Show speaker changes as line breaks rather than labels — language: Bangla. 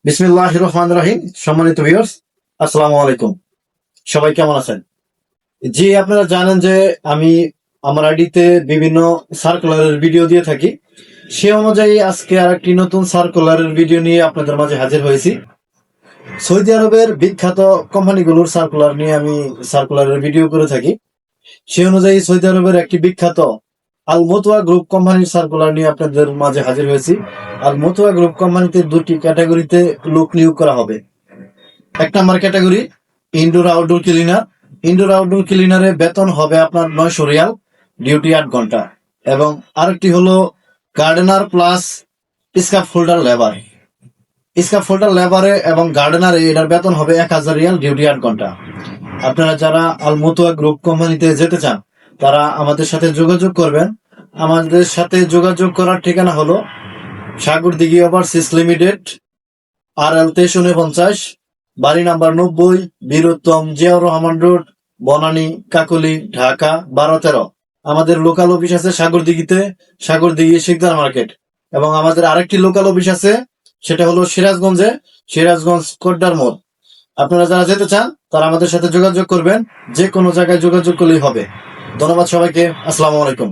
বিসমিল্লাহির রহমানির রহিম। সম্মানিত ভিউয়ার্স, আসসালামু আলাইকুম। সবাই কেমন আছেন? জি, আপনারা জানেন যে আমি আমার আইডিতে বিভিন্ন সার্কুলারের ভিডিও দিয়ে থাকি। সে অনুযায়ী আজকে আরেকটি নতুন সার্কুলারের ভিডিও নিয়ে আপনাদের মাঝে হাজির হয়েছি। সৌদি আরবের বিখ্যাত কোম্পানিগুলোর সার্কুলার নিয়ে আমি সার্কুলারের ভিডিও করে থাকি। সে অনুযায়ী সৌদি আরবের একটি বিখ্যাত আল মতুয়া গ্রুপ কোম্পানির সার্কুলার নিয়ে আপনাদের মাঝে হাজির হয়েছি। আল মতুয়া গ্রুপ কোম্পানিতে দুটি ক্যাটাগরিতে লোক নিয়োগ করা হবে। এক number category indoor outdoor cleaner. Indoor outdoor ক্লিনারে বেতন হবে আপনার 900 রিয়াল, ডিউটি 8 ঘন্টা। এবং আরেকটি হলো gardener plus scaffolder labour. Scaffolder লেবারে এবং গার্ডেনারে এটার বেতন হবে 1000 রিয়াল, ডিউটি 8 ঘন্টা। আপনারা যারা আল মুতুয়া গ্রুপ কোম্পানিতে যেতে চান তারা আমাদের সাথে যোগাযোগ করবেন। আমাদের সাথে যোগাযোগ করার ঠিকানা হলো সাগরদিঘি ওভারসিজ লিমিটেড, RL 2349, বাড়ি নাম্বার 90, বীরুত্তম জিয়াউর রহমান রোড, বনানী, কাকলি, ঢাকা 1213। আমাদের লোকাল অফিস আছে সাগরদিঘিতে, সাগরদিঘি শিকদার মার্কেট। এবং আমাদের আরেকটি লোকাল অফিস আছে, সেটা হলো সিরাজগঞ্জে, সিরাজগঞ্জ কোটডার মোড়। আপনারা যারা যেতে চান তারা আমাদের সাথে যোগাযোগ করবেন। যে কোনো জায়গায় যোগাযোগ করলেই হবে। ধন্যবাদ সবাইকে। আসসালামু আলাইকুম।